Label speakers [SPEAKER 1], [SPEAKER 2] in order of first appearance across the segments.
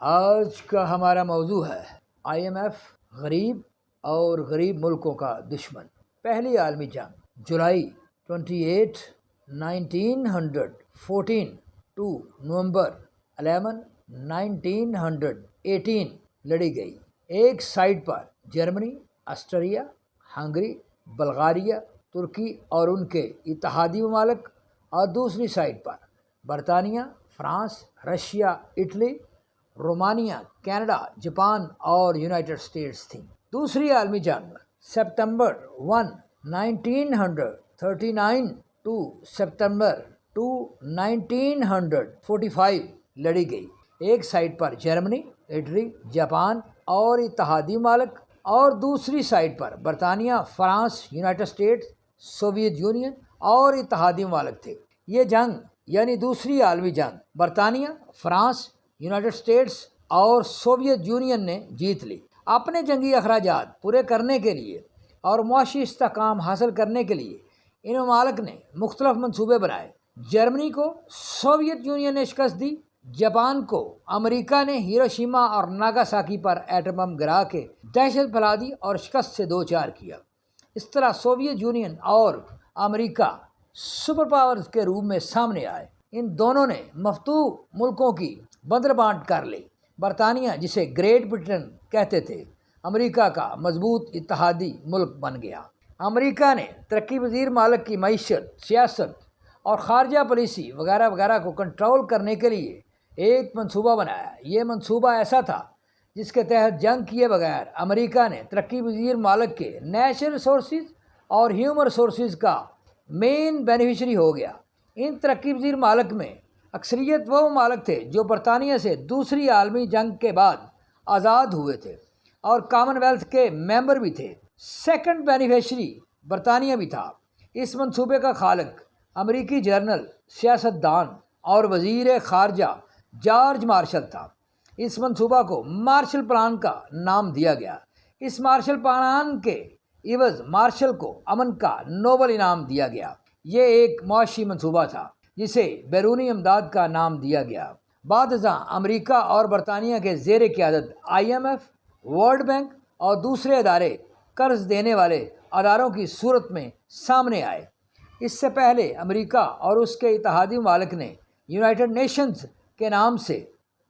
[SPEAKER 1] آج کا ہمارا موضوع ہے IMF غریب اور غریب ملکوں کا دشمن۔ پہلی عالمی جنگ جولائی 28 1914 ٹو نومبر 11 1918 لڑی گئی۔ ایک سائڈ پر جرمنی، آسٹریا، ہنگری، بلغاریہ، ترکی اور ان کے اتحادی ممالک، اور دوسری سائڈ پر برطانیہ، France, Russia, Italy, Romania, Canada, Japan اور یونائٹڈ اسٹیٹس تھیں۔ دوسری عالمی جنگ سپتمبر 1 1939 ٹو سپتمبر 2 1945 لڑی گئی۔ ایک سائڈ پر جرمنی، اٹلی، جاپان اور اتحادی ممالک، اور دوسری سائڈ پر برطانیہ، France, United States, Soviet union اور اتحادی ممالک تھے۔ یہ جنگ یعنی دوسری عالمی جنگ برطانیہ، فرانس، یونائٹڈ اسٹیٹس اور سوویت یونین نے جیت لی۔ اپنے جنگی اخراجات پورے کرنے کے لیے اور معاشی استحکام حاصل کرنے کے لیے ان ممالک نے مختلف منصوبے بنائے۔ جرمنی کو سوویت یونین نے شکست دی، جاپان کو امریکہ نے ہیروشیما اور ناگاساکی پر ایٹم بم گرا کے دہشت پھیلا دی اور شکست سے دوچار کیا۔ اس طرح سوویت یونین اور امریکہ سپر پاورز کے روپ میں سامنے آئے۔ ان دونوں نے مفتوح ملکوں کی بندر بانٹ کر لی۔ برطانیہ، جسے گریٹ برٹن کہتے تھے، امریکہ کا مضبوط اتحادی ملک بن گیا۔ امریکہ نے ترقی پذیر ممالک کی معیشت، سیاست اور خارجہ پالیسی وغیرہ وغیرہ کو کنٹرول کرنے کے لیے ایک منصوبہ بنایا۔ یہ منصوبہ ایسا تھا جس کے تحت جنگ کیے بغیر امریکہ نے ترقی پذیر ممالک کے نیچرل ریسورسز اور ہیومن ریسورسز کا مین بینیفیشری ہو گیا۔ ان ترقی پذیر ممالک میں اکثریت وہ ممالک تھے جو برطانیہ سے دوسری عالمی جنگ کے بعد آزاد ہوئے تھے اور کامن ویلتھ کے ممبر بھی تھے۔ سیکنڈ بینیفیشری برطانیہ بھی تھا۔ اس منصوبے کا خالق امریکی جنرل، سیاست دان اور وزیر خارجہ جارج مارشل تھا۔ اس منصوبہ کو مارشل پلان کا نام دیا گیا۔ اس مارشل پلان کے عوض مارشل کو امن کا نوبل انعام دیا گیا۔ یہ ایک معاشی منصوبہ تھا جسے بیرونی امداد کا نام دیا گیا۔ بعد ازاں امریکہ اور برطانیہ کے زیر قیادت IMF، ورلڈ بینک اور دوسرے ادارے قرض دینے والے اداروں کی صورت میں سامنے آئے۔ اس سے پہلے امریکہ اور اس کے اتحادی ممالک نے یونائٹڈ نیشنز کے نام سے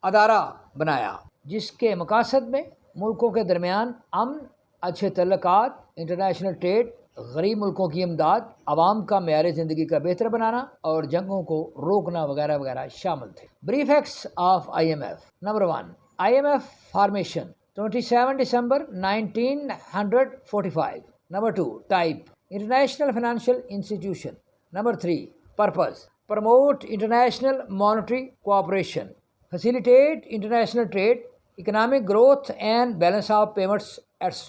[SPEAKER 1] ادارہ بنایا، جس کے مقاصد میں ملکوں کے درمیان امن، اچھے تعلقات، انٹرنیشنل ٹریڈ، غریب ملکوں کی امداد، عوام کا معیار زندگی کا بہتر بنانا اور جنگوں کو روکنا وغیرہ وغیرہ شامل تھے۔ Brief facts of IMF۔ Number 1، IMF formation 27 December 1945۔ Number 2، type international financial institution. Number 3، purpose promote international monetary cooperation, facilitate international trade, economic growth and balance of payments, etc.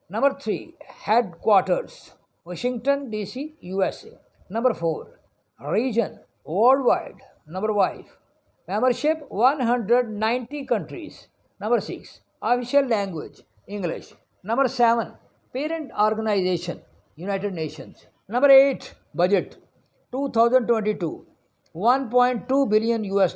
[SPEAKER 1] Number 3, headquarters, Washington, D.C., USA. Number 4, region, worldwide. Number 5, membership, 190 countries. Number 6, official language, English. Number 7, parent organization, United Nations. Number 8, budget, 2022, $1.2 billion US.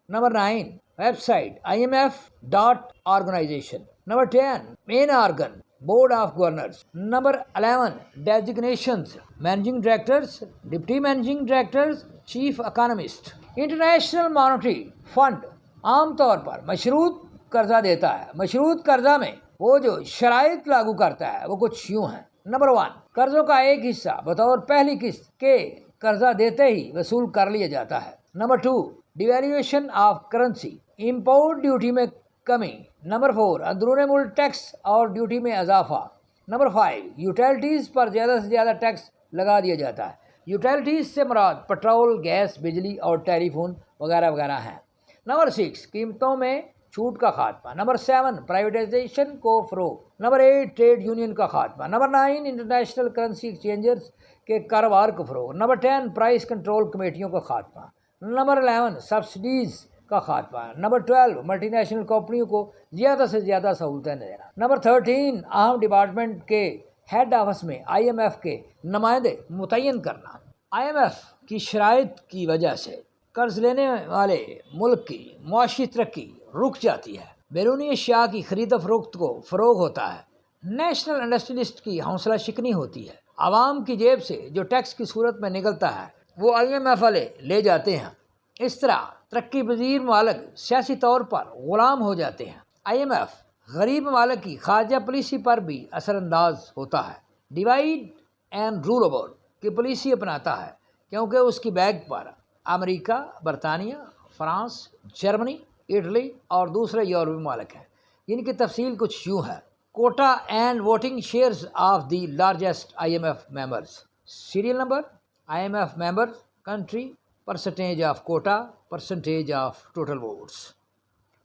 [SPEAKER 1] Number 9, website, IMF.organization. Number 10, main organ, Board of Governors. Number 11, designations, managing directors, deputy managing directors, chief economist. International Monetary Fund عام طور پر مشروط قرضہ دیتا ہے۔ مشروط قرضہ میں وہ جو شرائط لاگو کرتا ہے وہ کچھ یوں ہیں۔ نمبر 1، قرضوں کا ایک حصہ بطور پہلی قسط کے قرضہ دیتے ہی وصول کر لیا جاتا ہے۔ Number 2، devaluation of currency, import duty میں کمی۔ نمبر 4، اندرون ملک ٹیکس اور ڈیوٹی میں اضافہ۔ نمبر 5، یوٹیلٹیز پر زیادہ سے زیادہ ٹیکس لگا دیا جاتا ہے۔ یوٹیلٹیز سے مراد پٹرول، گیس، بجلی اور ٹیلی فون وغیرہ وغیرہ ہیں۔ نمبر 6، قیمتوں میں چھوٹ کا خاتمہ۔ نمبر 7، پرائیویٹائزیشن کو فروغ۔ نمبر 8، ٹریڈ یونین کا خاتمہ۔ نمبر 9، انٹرنیشنل کرنسی ایکسچینجز کے کاروبار کو فروغ۔ نمبر 10، پرائس کنٹرول کمیٹیوں کا خاتمہ۔ نمبر 11، سبسڈیز کا خاتمہ۔ نمبر 12، ملٹی نیشنل کمپنیوں کو زیادہ سے زیادہ سہولتیں دینا۔ نمبر 13، اہم ڈپارٹمنٹ کے ہیڈ آفس میں IMF کے نمائندے متعین کرنا۔ IMF کی شرائط کی وجہ سے قرض لینے والے ملک کی معاشی ترقی رک جاتی ہے، بیرونی اشیاء کی خرید و فروخت کو فروغ ہوتا ہے، نیشنل انڈسٹریلسٹ کی حوصلہ شکنی ہوتی ہے، عوام کی جیب سے جو ٹیکس کی صورت میں نکلتا ہے وہ IMF والے لے جاتے ہیں۔ اس طرح ترقی پذیر ممالک سیاسی طور پر غلام ہو جاتے ہیں۔ IMF غریب ممالک کی خارجہ پالیسی پر بھی اثر انداز ہوتا ہے، ڈیوائڈ اینڈ رول اوور کی پالیسی اپناتا ہے، کیونکہ اس کی بیگ پر امریکہ، برطانیہ، فرانس، جرمنی، اٹلی اور دوسرے یورپی ممالک ہیں، جن کی تفصیل کچھ یوں ہے: quota and voting shares of the largest IMF members, serial number, IMF member country, percentage of quota, percentage of total votes.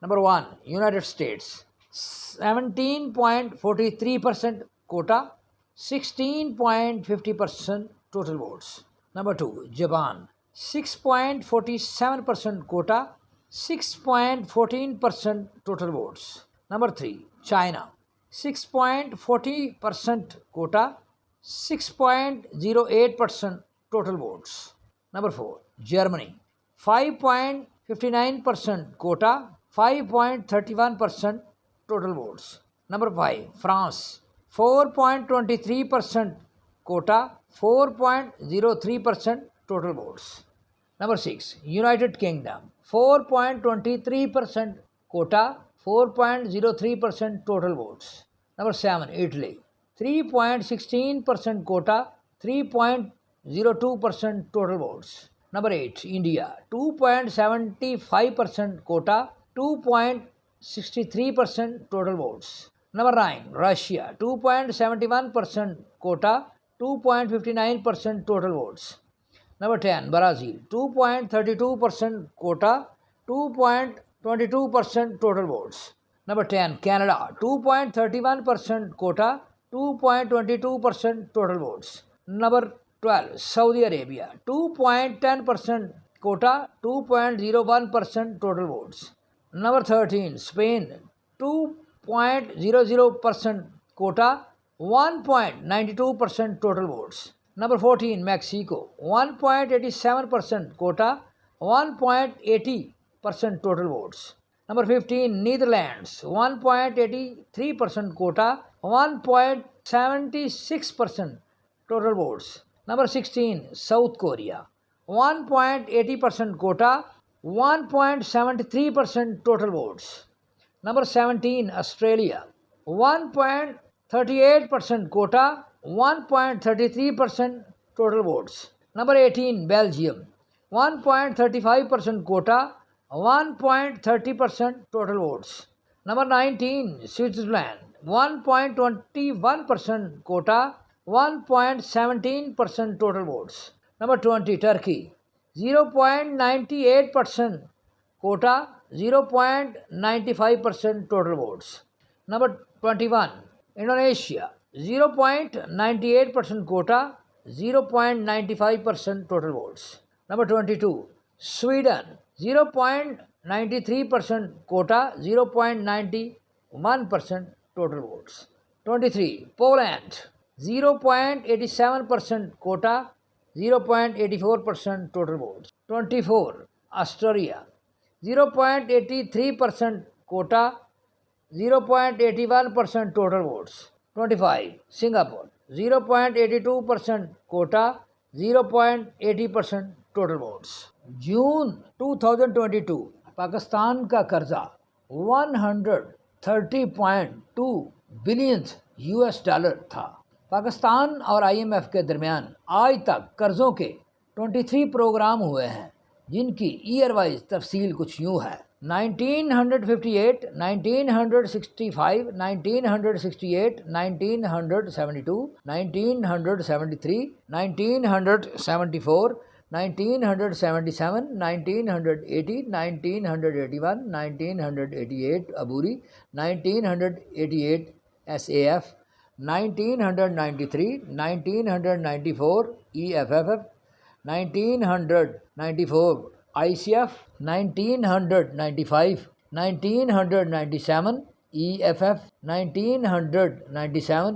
[SPEAKER 1] Number 1, United States, 17.43% quota, 16.50% total votes. Number 2, Japan, 6.47% quota, 6.14% total votes. Number 3, China, 6.40% quota, 6.08% total votes. Number 4, Germany, 5.59% quota, 5.31% total votes. Number 5, France, 4.23% quota, 4.03% total votes. Number 6, United Kingdom, 4.23% quota, 4.03% total votes. Number 7, Italy, 3.16% quota, 3.02% total votes. Number 8, India, 2.75% quota, 2.63% total votes. Number 9, Russia, 2.71% quota, 2.59% total votes. Number 10, Brazil, 2.32% quota, 2.22% total votes. Number 10, Canada, 2.31% quota, 2.22% total votes. Number 12, Saudi Arabia, 2.10% quota, 2.01% total votes. Number 13, Spain, 2.00% quota, 1.92% total votes. Number 14, Mexico, 1.87% quota, 1.80% total votes. Number 15, Netherlands, 1.83% quota, 1.76% total votes. Number 16, South Korea, 1.80% quota, 1.73% total votes. Number 17, Australia, 1.38% quota, 1.33% total votes. Number 18, Belgium, 1.35% quota, 1.30% total votes. Number 19, Switzerland, 1.21% quota, 1.17% total votes. Number 20, Turkey, 0.98% quota, 0.95% total votes. Number 21, Indonesia, 0.98% quota, 0.95% total votes. Number 22, Sweden, 0.93% quota, 0.91% total votes. 23, Poland, 0.87% quota, 0.84% total votes. 24, Austria, 0.83% quota, 0.81% total votes. 25, Singapore, 0.82% quota, 0.80% total votes. جون 2022 پاکستان کا قرضہ 130.2 billion $US تھا۔ پاکستان اور IMF کے درمیان آج تک قرضوں کے 23 پروگرام ہوئے ہیں، جن کی ایئر وائز تفصیل کچھ یوں ہے: 1958, 1965, 1968, 1972, 1973, 1974, 1977, 1980, 1981, 1988 عبوری، 1988 SAF، 1993, 1994 EFF، 1994 ICF، 1995، 1997 EFF، 1997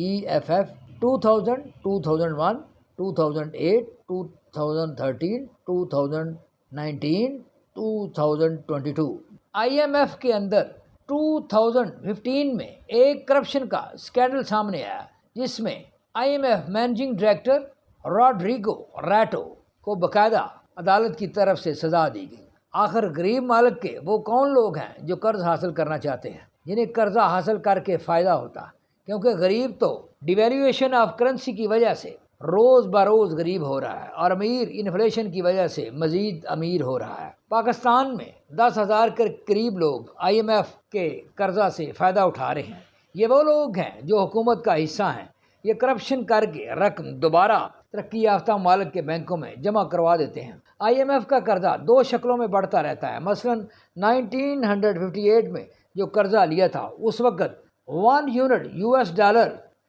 [SPEAKER 1] EFF، 2000، 2001، 2008، 2013، 2019، 2022۔ IMF کے اندر 2015 میں ایک کرپشن کا اسکینڈل سامنے آیا جس میں IMF مینیجنگ ڈائریکٹر راڈریگو ریٹو کو باقاعدہ عدالت کی طرف سے سزا دی گئی۔ آخر غریب مالک کے وہ کون لوگ ہیں جو قرض حاصل کرنا چاہتے ہیں، جنہیں قرضہ حاصل کر کے فائدہ ہوتا، کیونکہ غریب تو ڈیویلیویشن آف کرنسی کی وجہ سے روز بروز غریب ہو رہا ہے اور امیر انفلیشن کی وجہ سے مزید امیر ہو رہا ہے۔ پاکستان میں 10,000 کے قریب لوگ IMF کے قرضہ سے فائدہ اٹھا رہے ہیں۔ یہ وہ لوگ ہیں جو حکومت کا حصہ ہیں۔ یہ کرپشن کر کے رقم دوبارہ ترقی یافتہ ممالک کے بینکوں میں جمع کروا دیتے ہیں۔ IMF کا قرضہ دو شکلوں میں بڑھتا رہتا ہے۔ مثلا 1958 میں جو قرضہ لیا تھا اس وقت 1 یونٹ US$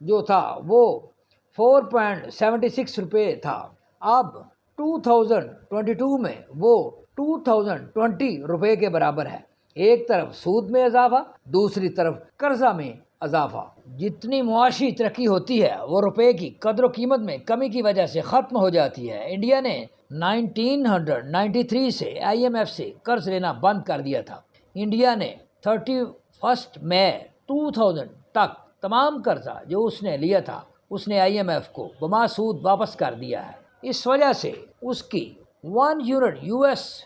[SPEAKER 1] جو تھا وہ 4.76 روپے تھا۔ اب 2022 میں وہ 2020 روپے کے برابر ہے۔ ایک طرف سود میں اضافہ، دوسری طرف قرضہ میں اضافہ۔ جتنی معاشی ترقی ہوتی ہے وہ روپے کی قدر و قیمت میں کمی کی وجہ سے ختم ہو جاتی ہے۔ انڈیا نے 1993 سے IMF سے قرض لینا بند کر دیا تھا۔ انڈیا نے 31 مئی 2000 تک تمام قرضہ جو اس نے لیا تھا اس نے IMF کو بما سود واپس کر دیا ہے۔ اس وجہ سے اس کی 1 یونٹ US$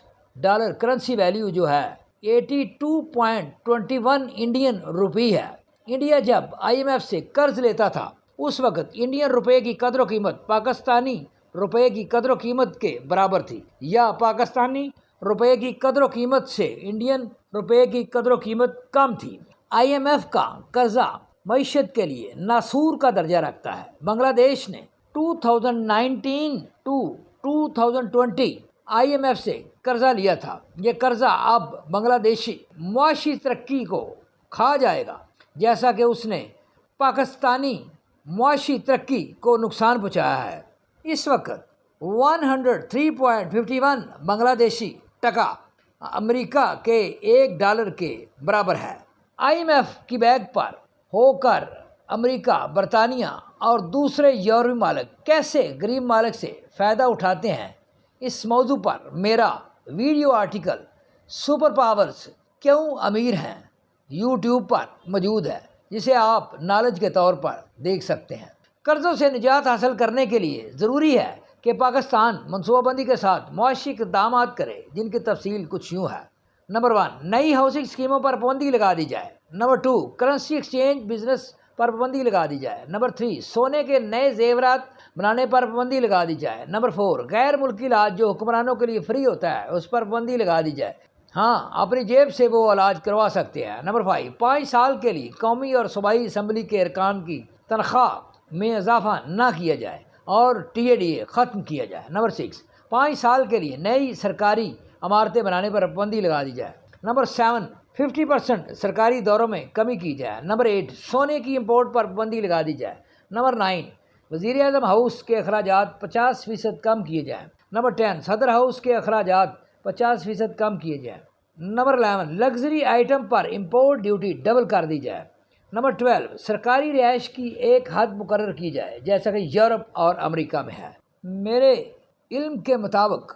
[SPEAKER 1] کرنسی ویلیو جو ہے 82.21 انڈین روپی ہے۔ انڈیا جب IMF سے قرض لیتا تھا اس وقت انڈین روپے کی قدر و قیمت پاکستانی روپے کی قدر و قیمت کے برابر تھی، یا پاکستانی روپے کی قدر و قیمت سے انڈین روپے کی قدر و قیمت کم تھی۔ IMF کا قرضہ معیشت کے لیے ناسور کا درجہ رکھتا ہے۔ بنگلہ دیش نے 2019 to 2020 IMF سے قرضہ لیا تھا۔ یہ قرضہ اب بنگلہ دیشی معاشی ترقی کو کھا جائے گا، جیسا کہ اس نے پاکستانی معاشی ترقی کو نقصان پہنچایا ہے۔ اس وقت 103.51 بنگلہ دیشی ٹکا امریکہ کے $1 کے برابر ہے۔ IMF کی بیک پر ہو کر امریکہ، برطانیہ اور دوسرے یورپی ممالک کیسے غریب مالک سے فائدہ اٹھاتے ہیں، اس موضوع پر میرا ویڈیو آرٹیکل سپر پاورز کیوں امیر ہیں YouTube پر موجود ہے، جسے آپ نالج کے طور پر دیکھ سکتے ہیں۔ قرضوں سے نجات حاصل کرنے کے لیے ضروری ہے کہ پاکستان منصوبہ بندی کے ساتھ معاشی اقدامات کرے، جن کی تفصیل کچھ یوں ہے۔ نمبر 1، نئی ہاؤسنگ اسکیموں پر پابندی لگا دی جائے۔ نمبر 2، کرنسی ایکسچینج بزنس پر پابندی لگا دی جائے۔ نمبر 3، سونے کے نئے زیورات بنانے پر پابندی لگا دی جائے۔ نمبر 4، غیر ملکی علاج جو حکمرانوں کے لیے فری ہوتا ہے اس پر پابندی لگا دی جائے۔ ہاں، اپنی جیب سے وہ علاج کروا سکتے ہیں۔ نمبر 5، 5 سال کے لیے قومی اور صوبائی اسمبلی کے ارکان کی تنخواہ میں اضافہ نہ کیا جائے اور TADA ختم کیا جائے۔ نمبر 6، 5 سال کے لیے نئی سرکاری عمارتیں بنانے پر پابندی لگا دی جائے۔ نمبر 7، 50% سرکاری دوروں میں کمی کی جائے۔ نمبر 8، سونے کی امپورٹ پر پابندی لگا دی جائے۔ نمبر 9، وزیر اعظم ہاؤس کے اخراجات 50% کم کیے جائیں۔ نمبر 10، صدر ہاؤس کے اخراجات 50% کم کیے جائیں۔ نمبر 11، لگژری آئٹم پر امپورٹ ڈیوٹی ڈبل کر دی جائے۔ نمبر 12، سرکاری رہائش کی ایک حد مقرر کی جائے جیسا کہ یورپ اور امریکہ میں ہے۔ میرے علم کے مطابق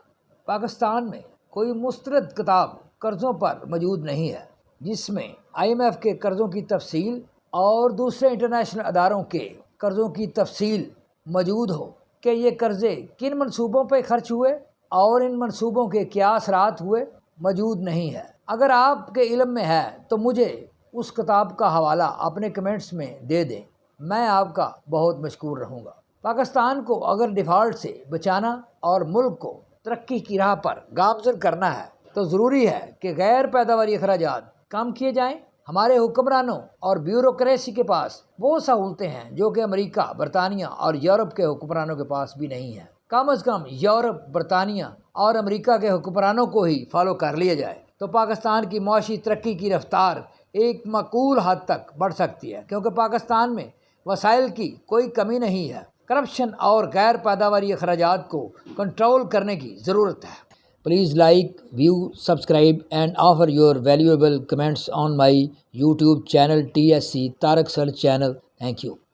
[SPEAKER 1] پاکستان میں کوئی مستند کتاب قرضوں پر موجود نہیں ہے جس میں IMF کے قرضوں کی تفصیل اور دوسرے انٹرنیشنل اداروں کے قرضوں کی تفصیل موجود ہو کہ یہ قرضے کن منصوبوں پہ خرچ ہوئے اور ان منصوبوں کے کیا اثرات ہوئے، موجود نہیں ہے۔ اگر آپ کے علم میں ہے تو مجھے اس کتاب کا حوالہ اپنے کمنٹس میں دے دیں، میں آپ کا بہت مشکور رہوں گا۔ پاکستان کو اگر ڈیفالٹ سے بچانا اور ملک کو ترقی کی راہ پر گامزن کرنا ہے تو ضروری ہے کہ غیر پیداواری اخراجات کم کیے جائیں۔ ہمارے حکمرانوں اور بیوروکریسی کے پاس وہ سہولتیں ہیں جو کہ امریکہ، برطانیہ اور یورپ کے حکمرانوں کے پاس بھی نہیں ہیں۔ کم از کم یورپ، برطانیہ اور امریکہ کے حکمرانوں کو ہی فالو کر لیا جائے تو پاکستان کی معاشی ترقی کی رفتار ایک معقول حد تک بڑھ سکتی ہے، کیونکہ پاکستان میں وسائل کی کوئی کمی نہیں ہے۔ کرپشن اور غیر پیداواری اخراجات کو کنٹرول کرنے کی ضرورت ہے۔ Please like, view, subscribe and offer your valuable comments on my YouTube channel TSC Tariq Search channel. Thank you.